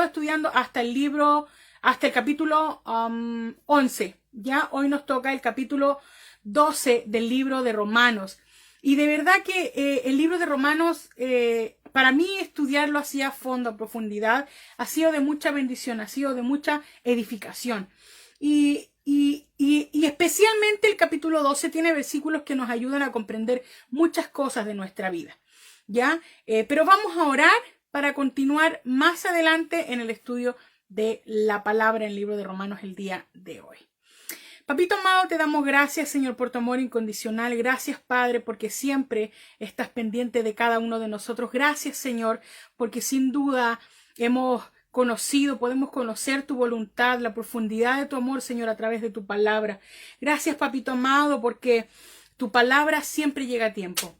estudiando hasta el capítulo 11. Ya hoy nos toca el capítulo 12 del libro de Romanos. Y de verdad que el libro de Romanos, para mí estudiarlo así a fondo, a profundidad, ha sido de mucha bendición, ha sido de mucha edificación. Y especialmente el capítulo 12 tiene versículos que nos ayudan a comprender muchas cosas de nuestra vida. ¿Ya? Pero vamos a orar para continuar más adelante en el estudio de la palabra en el libro de Romanos el día de hoy. Papito amado, te damos gracias, Señor, por tu amor incondicional. Gracias, Padre, porque siempre estás pendiente de cada uno de nosotros. Gracias, Señor, porque sin duda podemos conocer tu voluntad, la profundidad de tu amor, Señor, a través de tu palabra. Gracias, Papito amado, porque tu palabra siempre llega a tiempo.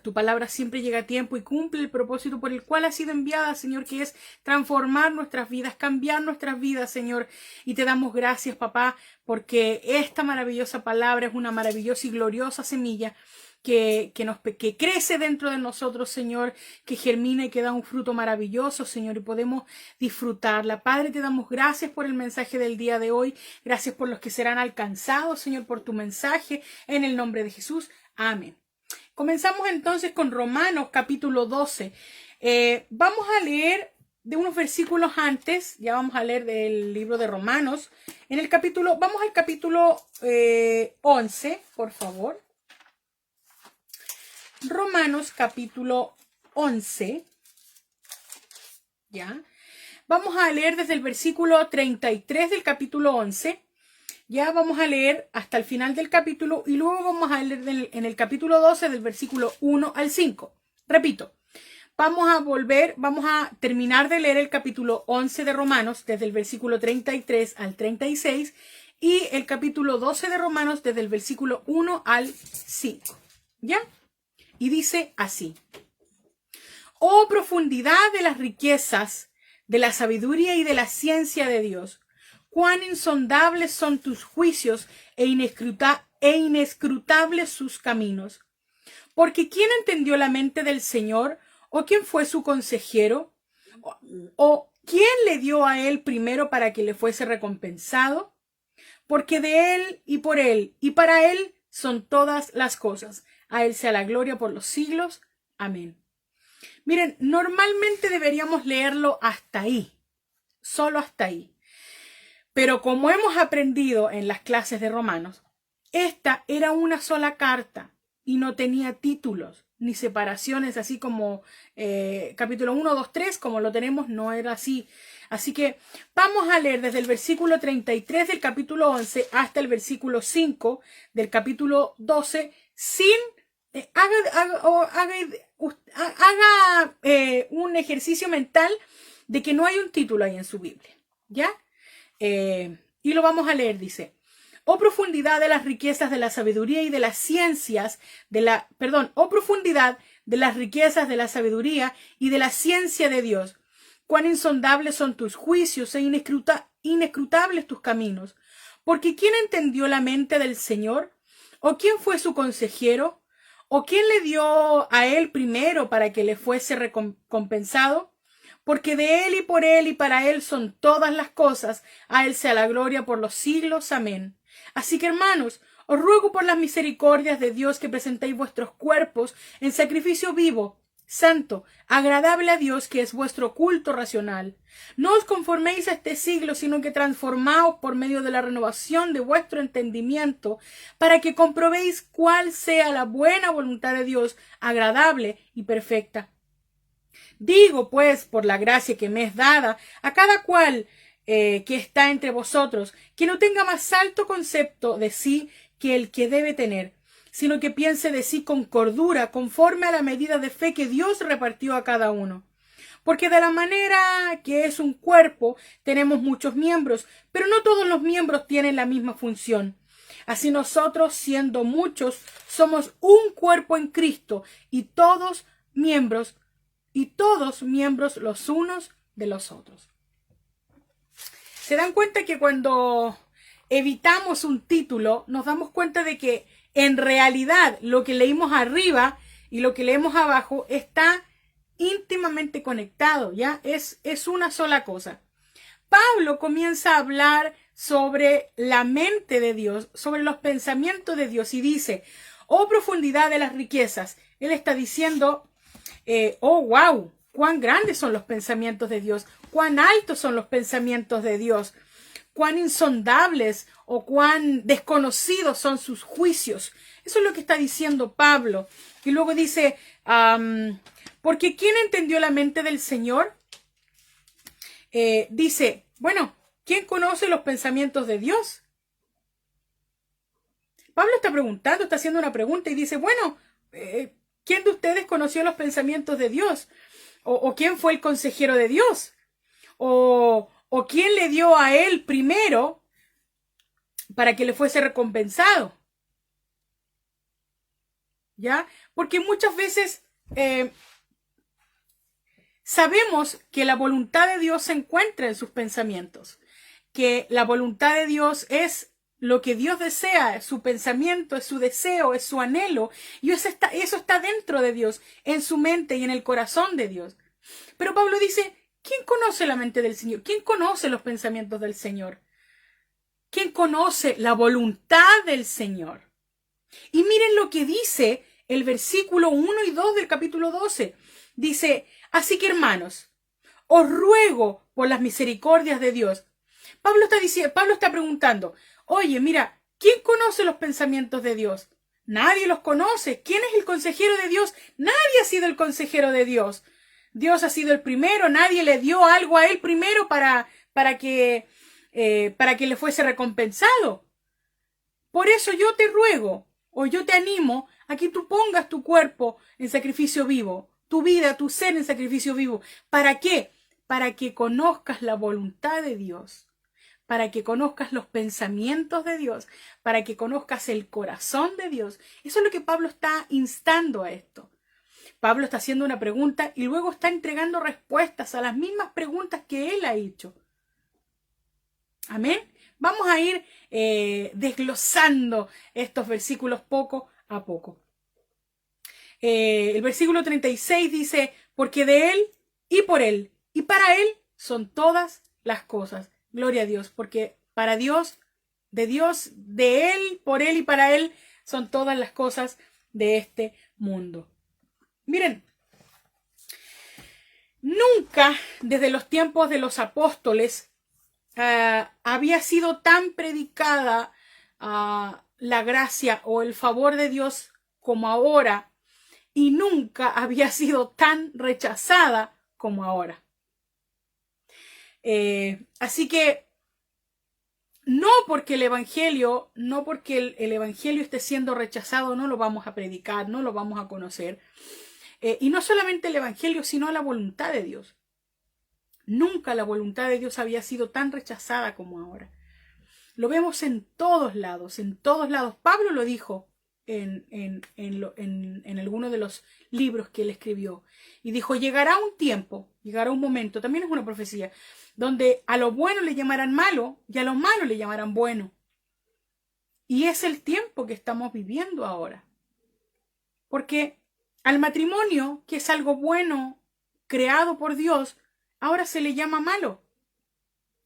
Tu palabra siempre llega a tiempo y cumple el propósito por el cual ha sido enviada, Señor, que es transformar nuestras vidas, cambiar nuestras vidas, Señor. Y te damos gracias, papá, porque esta maravillosa palabra es una maravillosa y gloriosa semilla que crece dentro de nosotros, Señor, que germina y que da un fruto maravilloso, Señor, y podemos disfrutarla. Padre, te damos gracias por el mensaje del día de hoy. Gracias por los que serán alcanzados, Señor, por tu mensaje. En el nombre de Jesús. Amén. Comenzamos entonces con Romanos capítulo 12. Vamos a leer de unos versículos antes, ya vamos a leer del libro de Romanos. Vamos al capítulo 11, por favor. Romanos capítulo 11. ¿Ya? Vamos a leer desde el versículo 33 del capítulo 11. Ya vamos a leer hasta el final del capítulo y luego vamos a leer en el capítulo 12 del versículo 1 al 5. Repito, vamos a terminar de leer el capítulo 11 de Romanos desde el versículo 33 al 36 y el capítulo 12 de Romanos desde el versículo 1 al 5. ¿Ya? Y dice así: Oh profundidad de las riquezas, de la sabiduría y de la ciencia de Dios. Cuán insondables son tus juicios e inescrutables sus caminos. Porque ¿quién entendió la mente del Señor? ¿O quién fue su consejero? ¿O quién le dio a él primero para que le fuese recompensado? Porque de él y por él y para él son todas las cosas. A él sea la gloria por los siglos. Amén. Miren, normalmente deberíamos leerlo hasta ahí, solo hasta ahí. Pero como hemos aprendido en las clases de Romanos, esta era una sola carta y no tenía títulos ni separaciones, así como capítulo 1, 2, 3, como lo tenemos, no era así. Así que vamos a leer desde el versículo 33 del capítulo 11 hasta el versículo 5 del capítulo 12 sin... haga un ejercicio mental de que no hay un título ahí en su Biblia, ¿ya? Y lo vamos a leer, dice: Oh profundidad de las riquezas de la sabiduría y de las ciencias oh profundidad de las riquezas de la sabiduría y de la ciencia de Dios. Cuán insondables son tus juicios e inescrutables tus caminos. Porque ¿quién entendió la mente del Señor? ¿O quién fue su consejero? ¿O quién le dio a él primero para que le fuese recompensado? Porque de él y por él y para él son todas las cosas. A él sea la gloria por los siglos. Amén. Así que, hermanos, os ruego por las misericordias de Dios que presentéis vuestros cuerpos en sacrificio vivo, santo, agradable a Dios, que es vuestro culto racional. No os conforméis a este siglo, sino que transformaos por medio de la renovación de vuestro entendimiento, para que comprobéis cuál sea la buena voluntad de Dios, agradable y perfecta. Digo, pues, por la gracia que me es dada, a cada cual que está entre vosotros, que no tenga más alto concepto de sí que el que debe tener, sino que piense de sí con cordura, conforme a la medida de fe que Dios repartió a cada uno. Porque de la manera que es un cuerpo, tenemos muchos miembros, pero no todos los miembros tienen la misma función. Así nosotros, siendo muchos, somos un cuerpo en Cristo, y todos miembros los unos de los otros. ¿Se dan cuenta que cuando evitamos un título, nos damos cuenta de que en realidad lo que leímos arriba y lo que leemos abajo está íntimamente conectados, ¿ya? Es una sola cosa. Pablo comienza a hablar sobre la mente de Dios, sobre los pensamientos de Dios y dice, oh profundidad de las riquezas. Él está diciendo, oh wow, cuán grandes son los pensamientos de Dios, cuán altos son los pensamientos de Dios, cuán insondables o cuán desconocidos son sus juicios. Eso es lo que está diciendo Pablo. Y luego dice, porque ¿quién entendió la mente del Señor? Dice, bueno, ¿quién conoce los pensamientos de Dios? Pablo está preguntando, está haciendo una pregunta y dice, bueno, ¿quién de ustedes conoció los pensamientos de Dios? ¿O quién fue el consejero de Dios? ¿O quién le dio a él primero para que le fuese recompensado? ¿Ya? Porque muchas veces sabemos que la voluntad de Dios se encuentra en sus pensamientos, que la voluntad de Dios es lo que Dios desea, es su pensamiento, es su deseo, es su anhelo, y eso está dentro de Dios, en su mente y en el corazón de Dios. Pero Pablo dice, ¿quién conoce la mente del Señor? ¿Quién conoce los pensamientos del Señor? ¿Quién conoce la voluntad del Señor? Y miren lo que dice el versículo 1 y 2 del capítulo 12. Dice, así que hermanos, os ruego por las misericordias de Dios. Pablo está preguntando, oye, mira, ¿quién conoce los pensamientos de Dios? Nadie los conoce. ¿Quién es el consejero de Dios? Nadie ha sido el consejero de Dios. Dios ha sido el primero, nadie le dio algo a él primero para que le fuese recompensado. Por eso yo te ruego, o yo te animo, a que tú pongas tu cuerpo en sacrificio vivo, tu vida, tu ser en sacrificio vivo. ¿Para qué? Para que conozcas la voluntad de Dios, para que conozcas los pensamientos de Dios, para que conozcas el corazón de Dios. Eso es lo que Pablo está instando a esto. Pablo está haciendo una pregunta y luego está entregando respuestas a las mismas preguntas que él ha hecho. Amén. Vamos a ir desglosando estos versículos poco a poco. El versículo 36 dice, porque de Él y por Él y para Él son todas las cosas. Gloria a Dios, porque para Dios, de Él, por Él y para Él son todas las cosas de este mundo. Miren, nunca desde los tiempos de los apóstoles había sido tan predicada la gracia o el favor de Dios como ahora, y nunca había sido tan rechazada como ahora. Así que no porque el evangelio esté siendo rechazado, no lo vamos a predicar, no lo vamos a conocer. Y no solamente el evangelio, sino la voluntad de Dios. Nunca la voluntad de Dios había sido tan rechazada como ahora. Lo vemos en todos lados, en todos lados. Pablo lo dijo en alguno de los libros que él escribió. Y dijo, llegará un tiempo, llegará un momento, también es una profecía, donde a lo bueno le llamarán malo y a lo malo le llamarán bueno. Y es el tiempo que estamos viviendo ahora. Porque al matrimonio, que es algo bueno, creado por Dios, ahora se le llama malo.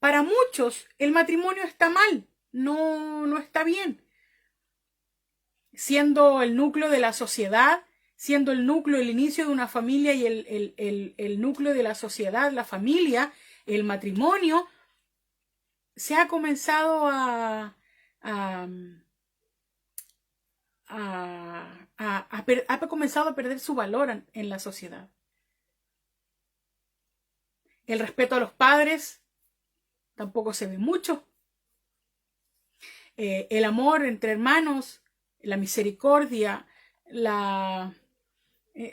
Para muchos el matrimonio está mal, no está bien. Siendo el núcleo de la sociedad, siendo el núcleo, el inicio de una familia y el núcleo de la sociedad, la familia, el matrimonio, se ha comenzado ha comenzado a perder su valor en la sociedad. El respeto a los padres tampoco se ve mucho. El amor entre hermanos, la misericordia, un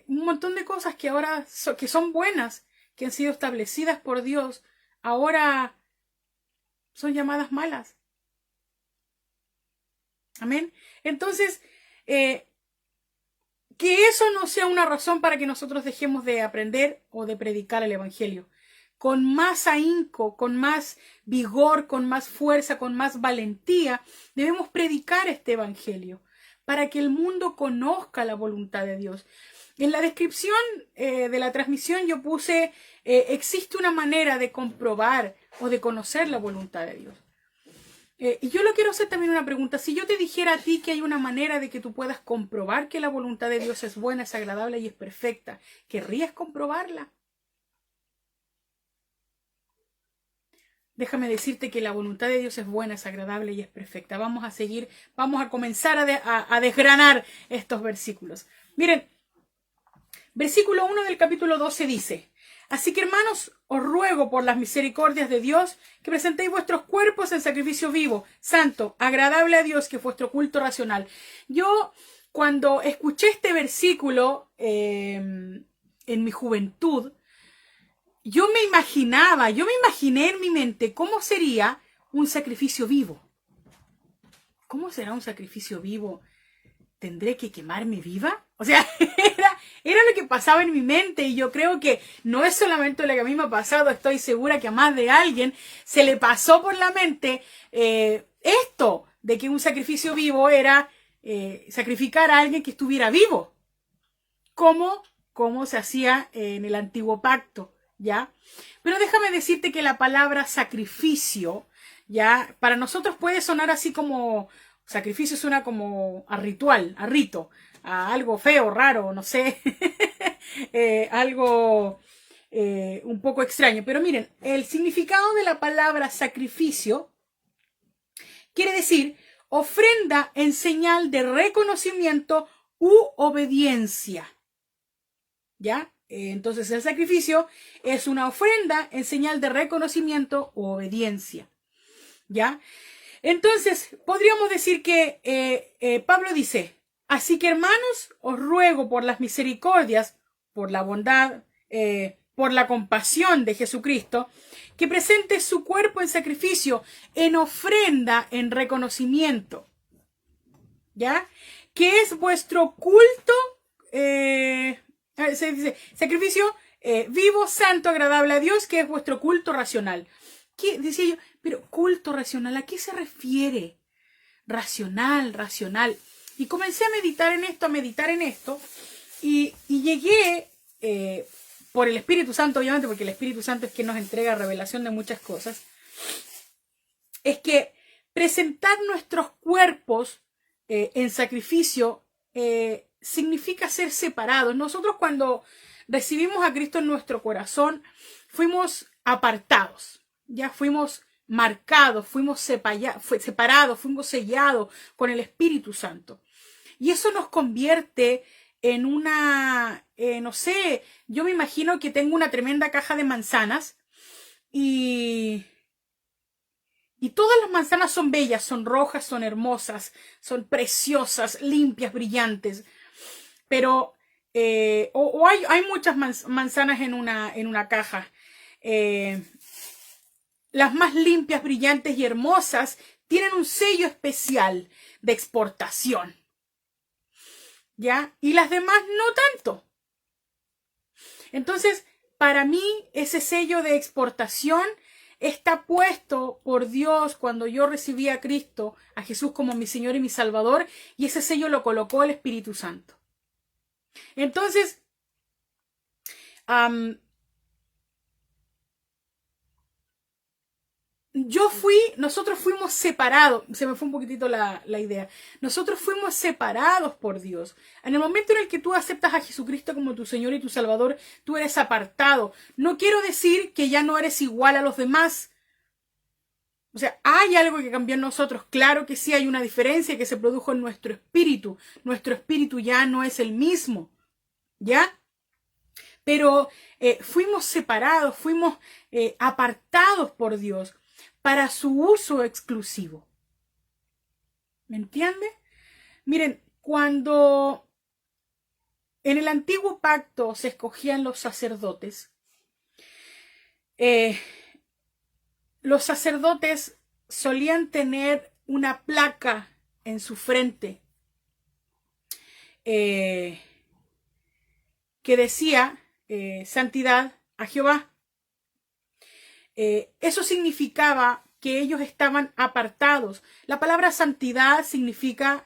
montón de cosas que ahora que son buenas, que han sido establecidas por Dios, ahora son llamadas malas. Amén. Entonces, que eso no sea una razón para que nosotros dejemos de aprender o de predicar el evangelio. Con más ahínco, con más vigor, con más fuerza, con más valentía, debemos predicar este evangelio para que el mundo conozca la voluntad de Dios. En la descripción de la transmisión yo puse, existe una manera de comprobar o de conocer la voluntad de Dios. Y yo le quiero hacer también una pregunta. Si yo te dijera a ti que hay una manera de que tú puedas comprobar que la voluntad de Dios es buena, es agradable y es perfecta, ¿querrías comprobarla? Déjame decirte que la voluntad de Dios es buena, es agradable y es perfecta. Vamos a seguir, vamos a comenzar a desgranar estos versículos. Miren, versículo 1 del capítulo 12 dice: así que, hermanos, os ruego por las misericordias de Dios que presentéis vuestros cuerpos en sacrificio vivo, santo, agradable a Dios, que es vuestro culto racional. Yo, cuando escuché este versículo en mi juventud, yo me imaginé en mi mente cómo sería un sacrificio vivo. ¿Cómo será un sacrificio vivo? ¿Tendré que quemarme viva? O sea, era lo que pasaba en mi mente, y yo creo que no es solamente lo que a mí me ha pasado, estoy segura que a más de alguien se le pasó por la mente esto, de que un sacrificio vivo era sacrificar a alguien que estuviera vivo, como se hacía en el antiguo pacto, ¿ya? Pero déjame decirte que la palabra sacrificio, ¿ya? Para nosotros puede sonar así como... Sacrificio suena como a ritual, a rito, a algo feo, raro, no sé, algo un poco extraño. Pero miren, el significado de la palabra sacrificio quiere decir ofrenda en señal de reconocimiento u obediencia. ¿Ya? Entonces el sacrificio es una ofrenda en señal de reconocimiento u obediencia. ¿Ya? Entonces, podríamos decir que Pablo dice: así que, hermanos, os ruego por las misericordias, por la bondad, por la compasión de Jesucristo, que presente su cuerpo en sacrificio, en ofrenda, en reconocimiento, ¿ya? Que es vuestro culto, se dice, sacrificio vivo, santo, agradable a Dios, que es vuestro culto racional. ¿Qué? Decía yo, pero culto racional, ¿a qué se refiere? Racional. Y comencé a meditar en esto, y llegué, por el Espíritu Santo, obviamente, porque el Espíritu Santo es quien nos entrega revelación de muchas cosas, es que presentar nuestros cuerpos en sacrificio significa ser separados. Nosotros, cuando recibimos a Cristo en nuestro corazón, fuimos apartados. Ya fuimos marcados, fuimos separados, fuimos sellados con el Espíritu Santo. Y eso nos convierte en una, no sé, yo me imagino que tengo una tremenda caja de manzanas y todas las manzanas son bellas, son rojas, son hermosas, son preciosas, limpias, brillantes. Pero hay muchas manzanas en una caja. Las más limpias, brillantes y hermosas tienen un sello especial de exportación, ¿ya? Y las demás no tanto. Entonces, para mí, ese sello de exportación está puesto por Dios cuando yo recibí a Cristo, a Jesús como mi Señor y mi Salvador, y ese sello lo colocó el Espíritu Santo. Entonces, nosotros fuimos separados, se me fue un poquitito la idea, nosotros fuimos separados por Dios. En el momento en el que tú aceptas a Jesucristo como tu Señor y tu Salvador, tú eres apartado. No quiero decir que ya no eres igual a los demás. O sea, hay algo que cambió en nosotros, claro que sí, hay una diferencia que se produjo en nuestro espíritu ya no es el mismo, ¿ya? Pero fuimos separados, fuimos apartados por Dios para su uso exclusivo. ¿Me entiende? Miren, cuando en el antiguo pacto se escogían los sacerdotes solían tener una placa en su frente que decía santidad a Jehová. Eso significaba que ellos estaban apartados. La palabra santidad significa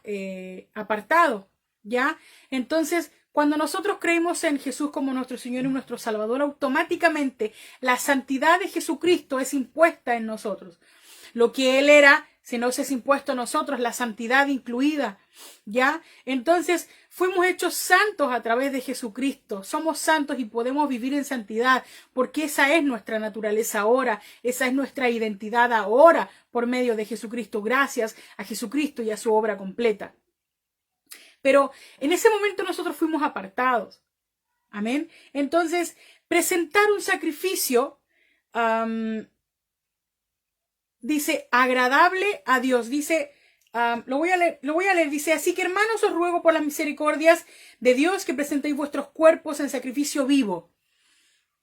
apartado, ¿ya? Entonces, Cuando nosotros creemos en Jesús como nuestro Señor y nuestro Salvador, automáticamente la santidad de Jesucristo es impuesta en nosotros. Lo que Él era, si no es impuesto a nosotros, la santidad incluida, ¿ya? Entonces, fuimos hechos santos a través de Jesucristo. Somos santos y podemos vivir en santidad, porque esa es nuestra naturaleza ahora, esa es nuestra identidad ahora, por medio de Jesucristo, gracias a Jesucristo y a su obra completa. Pero en ese momento nosotros fuimos apartados. Amén. Entonces, presentar un sacrificio, dice, agradable a Dios. Dice, lo voy a leer. Dice, así que hermanos, os ruego por las misericordias de Dios que presentéis vuestros cuerpos en sacrificio vivo.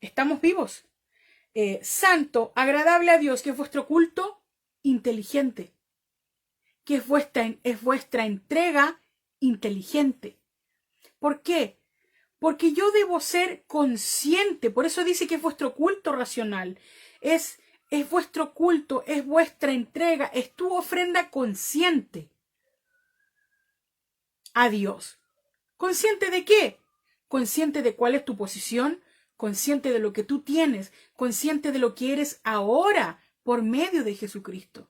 Estamos vivos. Santo, agradable a Dios, que es vuestro culto inteligente. Que es vuestra entrega inteligente. ¿Por qué? Porque yo debo ser consciente. Por eso dice que es vuestro culto racional. Es vuestro culto, es vuestra entrega, es tu ofrenda consciente a Dios. ¿Consciente de qué? Consciente de cuál es tu posición, consciente de lo que tú tienes, consciente de lo que eres ahora por medio de Jesucristo.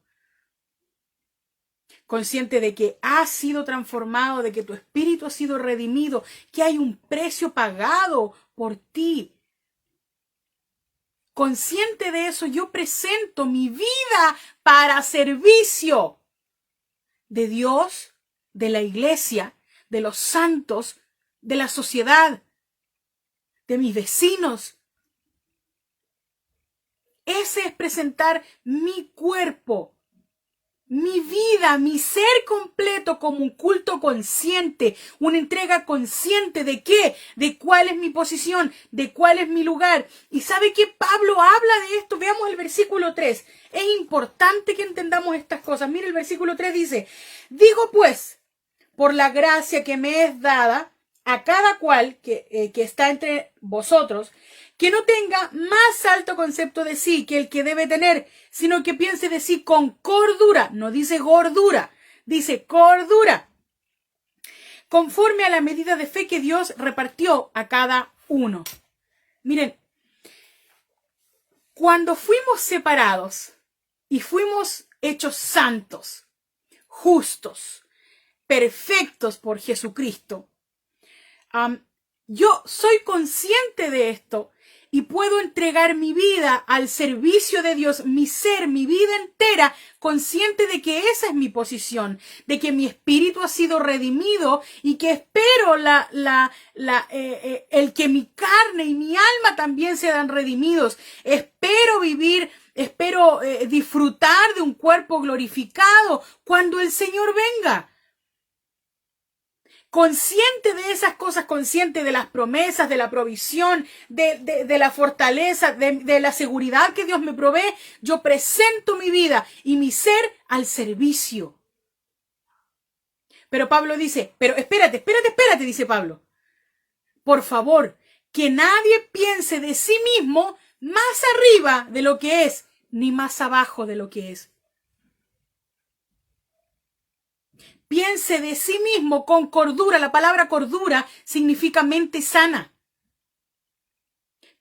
Consciente de que has sido transformado, de que tu espíritu ha sido redimido, que hay un precio pagado por ti. Consciente de eso, yo presento mi vida para servicio de Dios, de la iglesia, de los santos, de la sociedad, de mis vecinos. Ese es presentar mi cuerpo, mi vida, mi ser completo como un culto consciente, una entrega consciente de qué, de cuál es mi posición, de cuál es mi lugar. ¿Y sabe qué? Pablo habla de esto. Veamos el versículo 3. Es importante que entendamos estas cosas. Mire, el versículo 3 dice, digo pues, por la gracia que me es dada a cada cual que está entre vosotros, que no tenga más alto concepto de sí que el que debe tener, sino que piense de sí con cordura. No dice gordura, dice cordura. Conforme a la medida de fe que Dios repartió a cada uno. Miren, cuando fuimos separados y fuimos hechos santos, justos, perfectos por Jesucristo, yo soy consciente de esto y puedo entregar mi vida al servicio de Dios, mi ser, mi vida entera, consciente de que esa es mi posición, de que mi espíritu ha sido redimido y que espero el que mi carne y mi alma también sean redimidos. Espero vivir, espero disfrutar de un cuerpo glorificado cuando el Señor venga. Consciente de esas cosas, consciente de las promesas, de la provisión, de la fortaleza, de la seguridad que Dios me provee, yo presento mi vida y mi ser al servicio. Pero Pablo dice, pero espérate, dice Pablo. Por favor, que nadie piense de sí mismo más arriba de lo que es, ni más abajo de lo que es. Piense de sí mismo con cordura. La palabra cordura significa mente sana.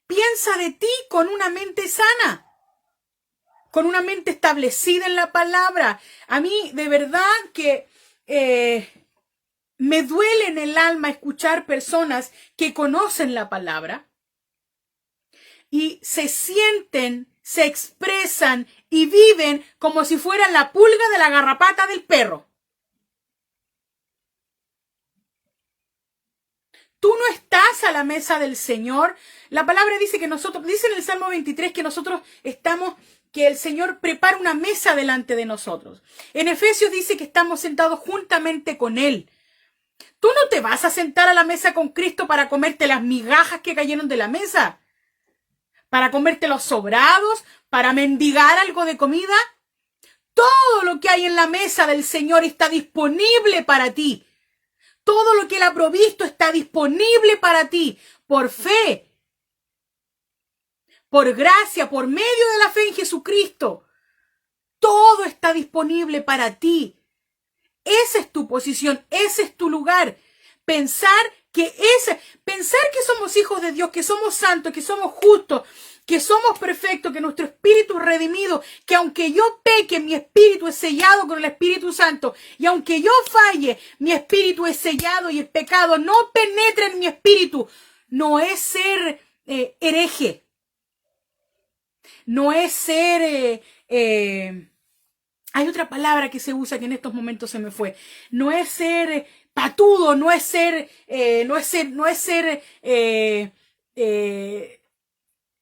Piensa de ti con una mente sana, con una mente establecida en la palabra. A mí de verdad que me duele en el alma escuchar personas que conocen la palabra y se sienten, se expresan y viven como si fueran la pulga de la garrapata del perro. Tú no estás a la mesa del Señor. La palabra dice que nosotros, dice en el Salmo 23 que nosotros estamos, que el Señor prepara una mesa delante de nosotros. En Efesios dice que estamos sentados juntamente con Él. Tú no te vas a sentar a la mesa con Cristo para comerte las migajas que cayeron de la mesa, para comerte los sobrados, para mendigar algo de comida. Todo lo que hay en la mesa del Señor está disponible para ti. Todo lo que Él ha provisto está disponible para ti, por fe, por gracia, por medio de la fe en Jesucristo. Todo está disponible para ti. Esa es tu posición, ese es tu lugar. Pensar que es pensar que somos hijos de Dios, que somos santos, que somos justos, que somos perfectos, que nuestro espíritu es redimido, que aunque yo peque, mi espíritu es sellado con el Espíritu Santo, y aunque yo falle, mi espíritu es sellado y el pecado no penetra en mi espíritu. No es ser hereje, no es ser... hay otra palabra que se usa que en estos momentos se me fue. No es ser patudo, no es ser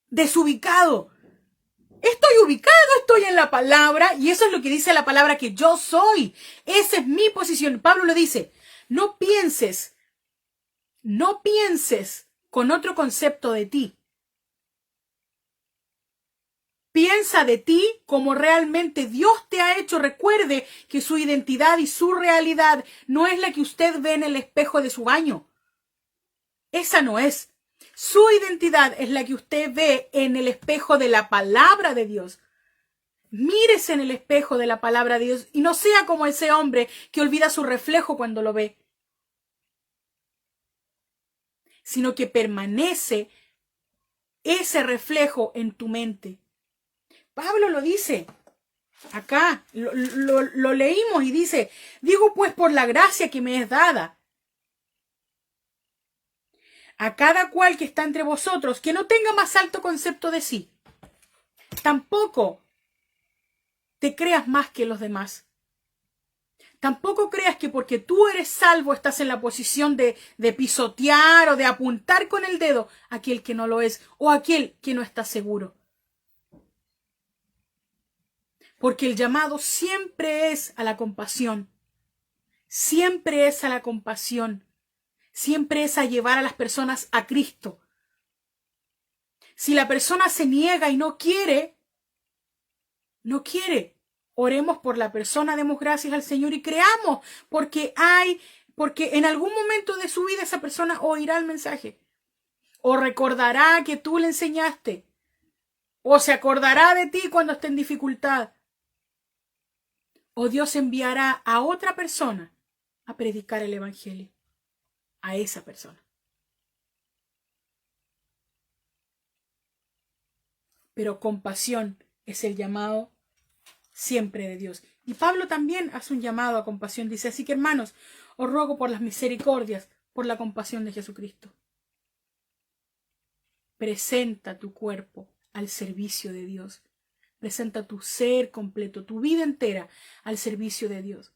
desubicado. Estoy ubicado, estoy en la palabra y eso es lo que dice la palabra que yo soy. Esa es mi posición. Pablo lo dice. No pienses con otro concepto de ti. Piensa de ti como realmente Dios te ha hecho. Recuerde que su identidad y su realidad no es la que usted ve en el espejo de su baño. Esa no es. Su identidad es la que usted ve en el espejo de la palabra de Dios. Mírese en el espejo de la palabra de Dios y no sea como ese hombre que olvida su reflejo cuando lo ve, sino que permanece ese reflejo en tu mente. Pablo lo dice, acá lo leímos y dice, digo pues por la gracia que me es dada, a cada cual que está entre vosotros, que no tenga más alto concepto de sí. Tampoco te creas más que los demás. Tampoco creas que porque tú eres salvo estás en la posición de pisotear o de apuntar con el dedo a aquel que no lo es o a aquel que no está seguro. Porque el llamado siempre es a la compasión. Siempre es a la compasión. Siempre es a llevar a las personas a Cristo. Si la persona se niega y no quiere, oremos por la persona, demos gracias al Señor y creamos, porque en algún momento de su vida esa persona oirá el mensaje, o recordará que tú le enseñaste, o se acordará de ti cuando esté en dificultad, o Dios enviará a otra persona a predicar el evangelio, a esa persona. Pero compasión es el llamado siempre de Dios. Y Pablo también hace un llamado a compasión. Dice, así que hermanos, os ruego por las misericordias, por la compasión de Jesucristo. Presenta tu cuerpo al servicio de Dios. Presenta tu ser completo, tu vida entera al servicio de Dios.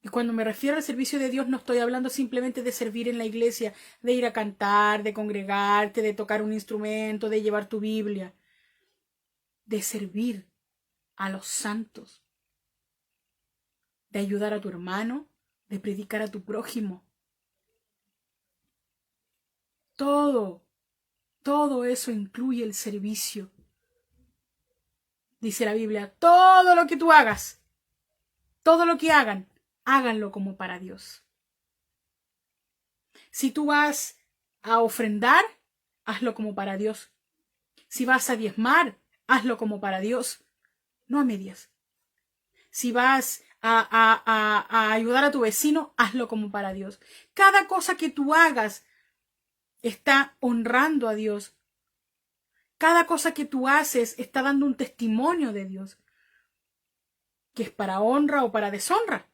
Y cuando me refiero al servicio de Dios no estoy hablando simplemente de servir en la iglesia, de ir a cantar, de congregarte, de tocar un instrumento, de llevar tu Biblia. De servir a los santos, de ayudar a tu hermano, de predicar a tu prójimo. Todo eso incluye el servicio. Dice la Biblia, todo lo que tú hagas, todo lo que hagan, háganlo como para Dios. Si tú vas a ofrendar, hazlo como para Dios. Si vas a diezmar, hazlo como para Dios, no a medias. Si vas a ayudar a tu vecino, hazlo como para Dios. Cada cosa que tú hagas está honrando a Dios. Cada cosa que tú haces está dando un testimonio de Dios, que es para honra o para deshonra.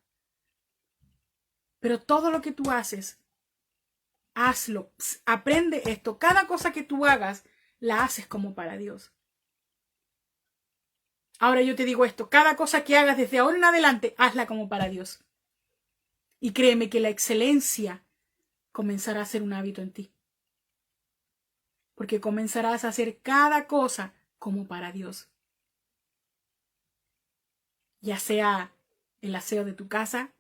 Pero todo lo que tú haces, hazlo, aprende esto. Cada cosa que tú hagas, la haces como para Dios. Ahora yo te digo esto, cada cosa que hagas desde ahora en adelante, hazla como para Dios. Y créeme que la excelencia comenzará a ser un hábito en ti. Porque comenzarás a hacer cada cosa como para Dios. Ya sea el aseo de tu casa,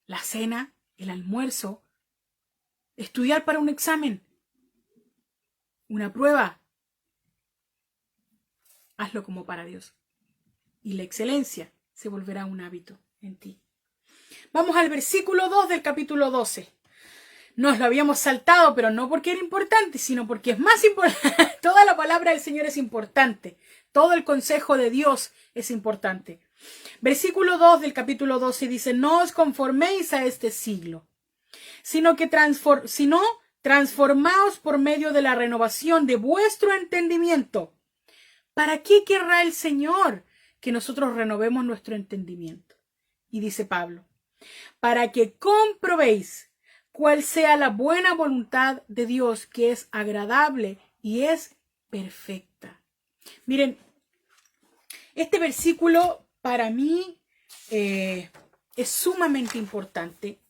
la cena, el almuerzo, estudiar para un examen, una prueba. Hazlo como para Dios. Y la excelencia se volverá un hábito en ti. Vamos al versículo 2 del capítulo 12. Nos lo habíamos saltado, pero no porque era importante, sino porque es más importante. Toda la palabra del Señor es importante. Todo el consejo de Dios es importante. Versículo 2 del capítulo 12 dice, no os conforméis a este siglo, sino transformaos por medio de la renovación de vuestro entendimiento. ¿Para qué querrá el Señor que nosotros renovemos nuestro entendimiento? Y dice Pablo, para que comprobéis cuál sea la buena voluntad de Dios, que es agradable y es perfecta. Miren, este versículo para mí es sumamente importante.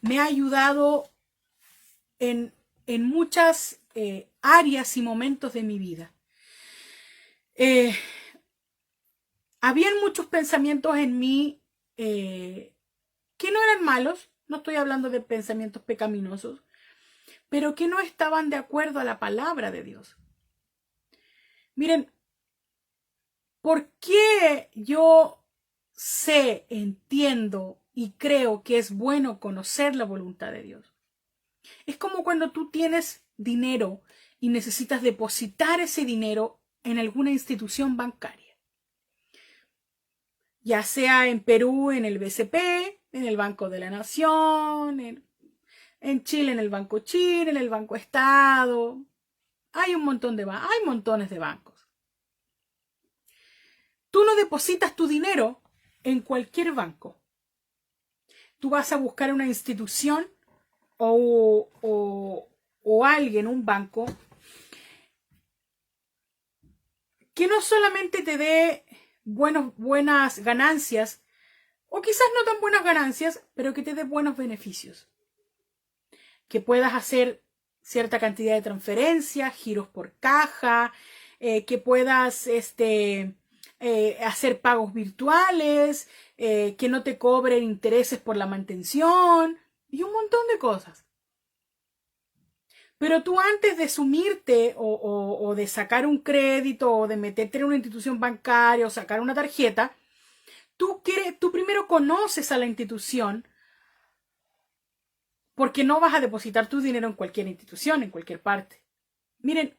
Me ha ayudado en muchas áreas y momentos de mi vida. Habían muchos pensamientos en mí que no eran malos, no estoy hablando de pensamientos pecaminosos, pero que no estaban de acuerdo a la palabra de Dios. Miren, ¿por qué yo sé, entiendo y creo que es bueno conocer la voluntad de Dios? Es como cuando tú tienes dinero y necesitas depositar ese dinero en alguna institución bancaria. Ya sea en Perú, en el BCP, en el Banco de la Nación, en Chile, en el Banco Chile, en el Banco Estado. Hay montones de bancos. Tú no depositas tu dinero en cualquier banco. Tú vas a buscar una institución o alguien, un banco, que no solamente te dé buenas ganancias, o quizás no tan buenas ganancias, pero que te dé buenos beneficios. Que puedas hacer cierta cantidad de transferencias, giros por caja, que puedas hacer pagos virtuales, que no te cobren intereses por la mantención y un montón de cosas. Pero tú antes de sumirte o de sacar un crédito o de meterte en una institución bancaria o sacar una tarjeta, tú primero conoces a la institución, porque no vas a depositar tu dinero en cualquier institución, en cualquier parte. Miren,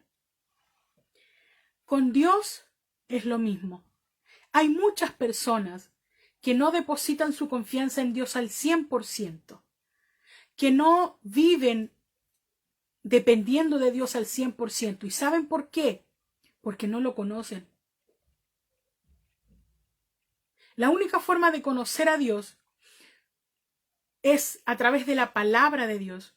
con Dios es lo mismo. Hay muchas personas que no depositan su confianza en Dios al 100%, que no viven dependiendo de Dios al 100%. ¿Y saben por qué? Porque no lo conocen. La única forma de conocer a Dios es a través de la palabra de Dios.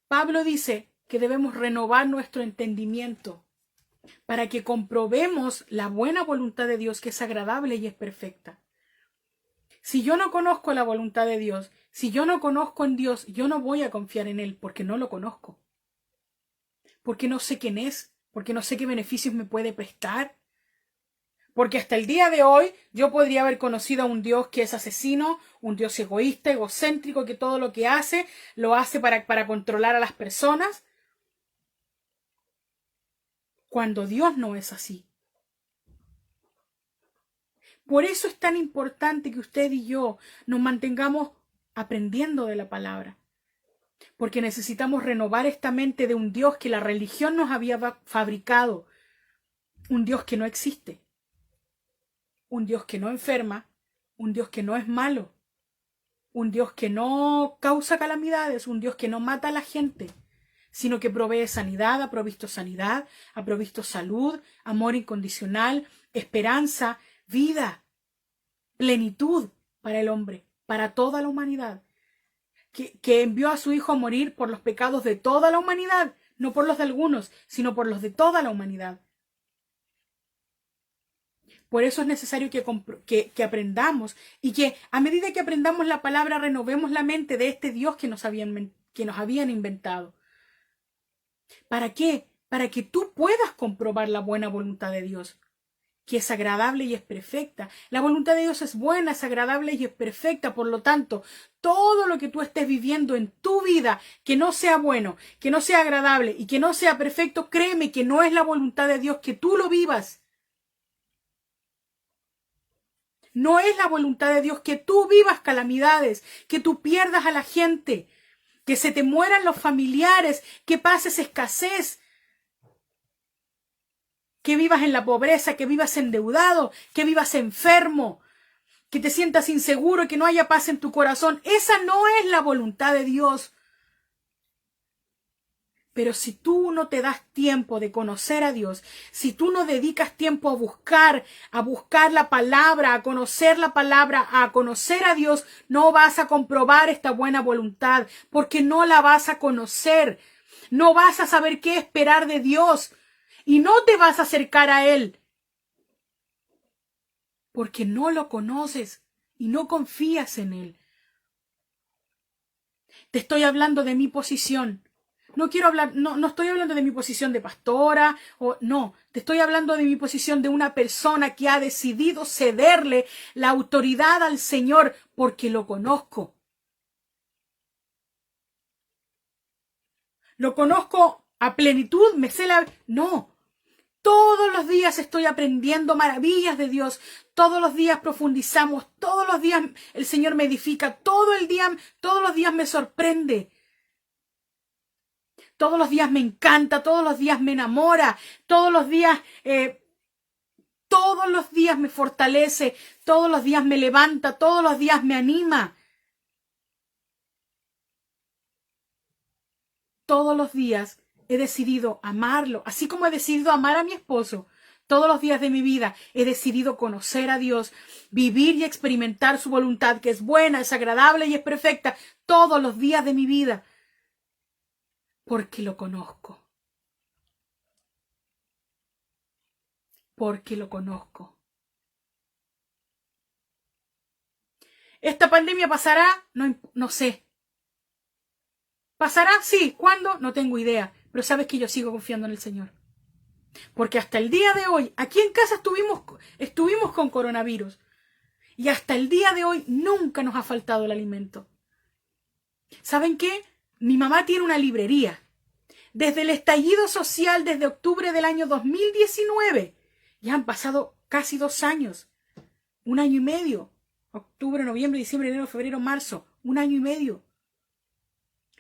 Pablo dice que debemos renovar nuestro entendimiento para que comprobemos la buena voluntad de Dios, que es agradable y es perfecta. Si yo no conozco la voluntad de Dios, si yo no conozco en Dios, yo no voy a confiar en Él porque no lo conozco. Porque no sé quién es, porque no sé qué beneficios me puede prestar. Porque hasta el día de hoy yo podría haber conocido a un Dios que es asesino, un Dios egoísta, egocéntrico, que todo lo que hace, lo hace para controlar a las personas. Cuando Dios no es así. Por eso es tan importante que usted y yo nos mantengamos aprendiendo de la palabra. Porque necesitamos renovar esta mente de un Dios que la religión nos había fabricado. Un Dios que no existe. Un Dios que no enferma. Un Dios que no es malo. Un Dios que no causa calamidades. Un Dios que no mata a la gente, sino que provee sanidad, ha provisto salud, amor incondicional, esperanza, vida, plenitud para el hombre, para toda la humanidad. Que envió a su Hijo a morir por los pecados de toda la humanidad, no por los de algunos, sino por los de toda la humanidad. Por eso es necesario que aprendamos y que a medida que aprendamos la palabra renovemos la mente de este Dios que nos habían inventado. ¿Para qué? Para que tú puedas comprobar la buena voluntad de Dios, que es agradable y es perfecta. La voluntad de Dios es buena, es agradable y es perfecta. Por lo tanto, todo lo que tú estés viviendo en tu vida, que no sea bueno, que no sea agradable y que no sea perfecto, créeme que no es la voluntad de Dios que tú lo vivas. No es la voluntad de Dios que tú vivas calamidades, que tú pierdas a la gente, que se te mueran los familiares, que pases escasez, que vivas en la pobreza, que vivas endeudado, que vivas enfermo, que te sientas inseguro, que no haya paz en tu corazón. Esa no es la voluntad de Dios. Pero si tú no te das tiempo de conocer a Dios, si tú no dedicas tiempo a buscar la palabra, a conocer la palabra, a conocer a Dios, no vas a comprobar esta buena voluntad, porque no la vas a conocer. No vas a saber qué esperar de Dios y no te vas a acercar a Él, porque no lo conoces y no confías en Él. Te estoy hablando de mi posición. No quiero hablar, no estoy hablando de mi posición de pastora, no, te estoy hablando de mi posición de una persona que ha decidido cederle la autoridad al Señor porque lo conozco. Lo conozco a plenitud, me sé la... No, todos los días estoy aprendiendo maravillas de Dios, todos los días profundizamos, todos los días el Señor me edifica, todos los días me sorprende. Todos los días me encanta, todos los días me enamora, todos los días me fortalece, todos los días me levanta, todos los días me anima. Todos los días he decidido amarlo, así como he decidido amar a mi esposo. Todos los días de mi vida he decidido conocer a Dios, vivir y experimentar su voluntad, que es buena, es agradable y es perfecta, todos los días de mi vida. Porque lo conozco. Porque lo conozco. ¿Esta pandemia pasará? No sé. ¿Pasará? Sí. ¿Cuándo? No tengo idea. Pero sabes que yo sigo confiando en el Señor. Porque hasta el día de hoy, aquí en casa estuvimos con coronavirus. Y hasta el día de hoy nunca nos ha faltado el alimento. ¿Saben qué? Mi mamá tiene una librería. Desde el estallido social, desde octubre del año 2019, ya han pasado casi 2 años, 1 año y medio. Octubre, noviembre, diciembre, enero, febrero, marzo, 1 año y medio.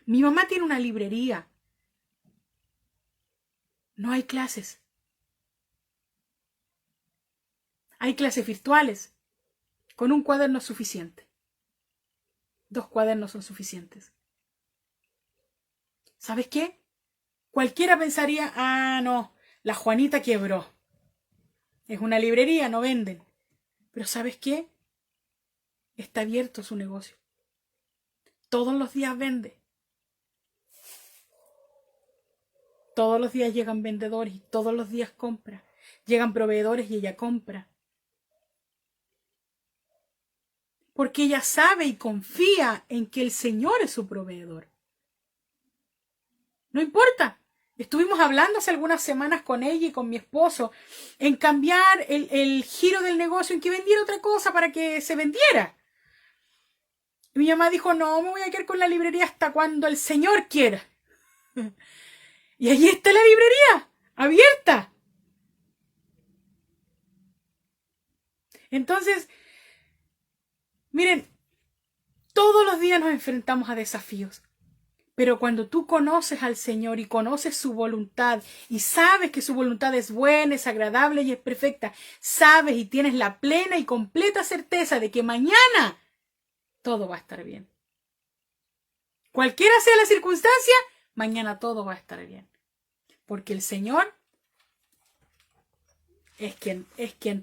Mi mamá tiene una librería. No hay clases. Hay clases virtuales. Con un cuaderno es suficiente. 2 cuadernos son suficientes. ¿Sabes qué? Cualquiera pensaría, no, la Juanita quebró. Es una librería, no venden. Pero ¿sabes qué? Está abierto su negocio. Todos los días vende. Todos los días llegan vendedores y todos los días compra. Llegan proveedores y ella compra. Porque ella sabe y confía en que el Señor es su proveedor. No importa. Estuvimos hablando hace algunas semanas con ella y con mi esposo en cambiar el giro del negocio, en que vendiera otra cosa para que se vendiera. Y mi mamá dijo, no, me voy a quedar con la librería hasta cuando el Señor quiera. Y allí está la librería, abierta. Entonces, miren, todos los días nos enfrentamos a desafíos. Pero cuando tú conoces al Señor y conoces su voluntad y sabes que su voluntad es buena, es agradable y es perfecta, sabes y tienes la plena y completa certeza de que mañana todo va a estar bien. Cualquiera sea la circunstancia, mañana todo va a estar bien. Porque el Señor es quien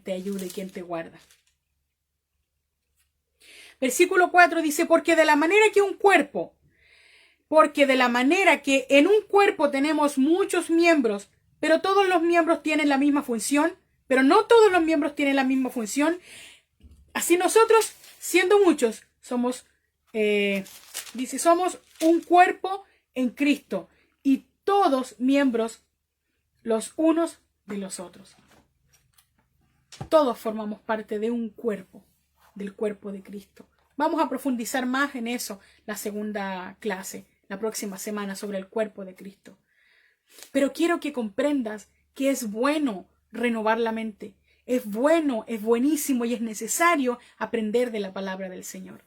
te ayuda y quien te guarda. Versículo 4 dice, porque de la manera que en un cuerpo tenemos muchos miembros, pero todos los miembros tienen la misma función, pero no todos los miembros tienen la misma función, así nosotros, siendo muchos, somos un cuerpo en Cristo y todos miembros los unos de los otros. Todos formamos parte de un cuerpo, del cuerpo de Cristo. Vamos a profundizar más en eso la segunda clase, la próxima semana, sobre el cuerpo de Cristo. Pero quiero que comprendas que es bueno renovar la mente. Es bueno, es buenísimo y es necesario aprender de la palabra del Señor.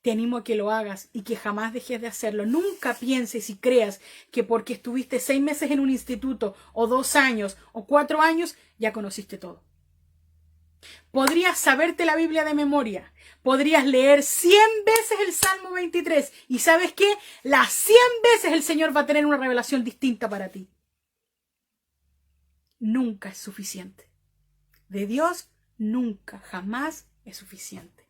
Te animo a que lo hagas y que jamás dejes de hacerlo. Nunca pienses y creas que porque estuviste 6 meses en un instituto, o 2 años, o 4 años, ya conociste todo. Podrías saberte la Biblia de memoria. Podrías leer 100 veces el Salmo 23. ¿Y sabes qué? Las 100 veces el Señor va a tener una revelación distinta para ti. Nunca es suficiente. De Dios nunca, jamás es suficiente.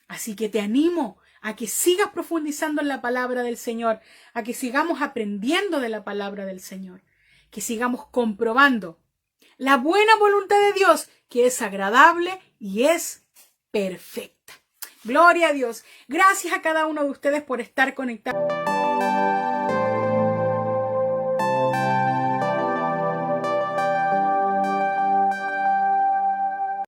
Así que te animo a que sigas profundizando en la palabra del Señor, a que sigamos aprendiendo de la palabra del Señor, que sigamos comprobando la buena voluntad de Dios, que es agradable y es perfecta. Gloria a Dios. Gracias a cada uno de ustedes por estar conectados.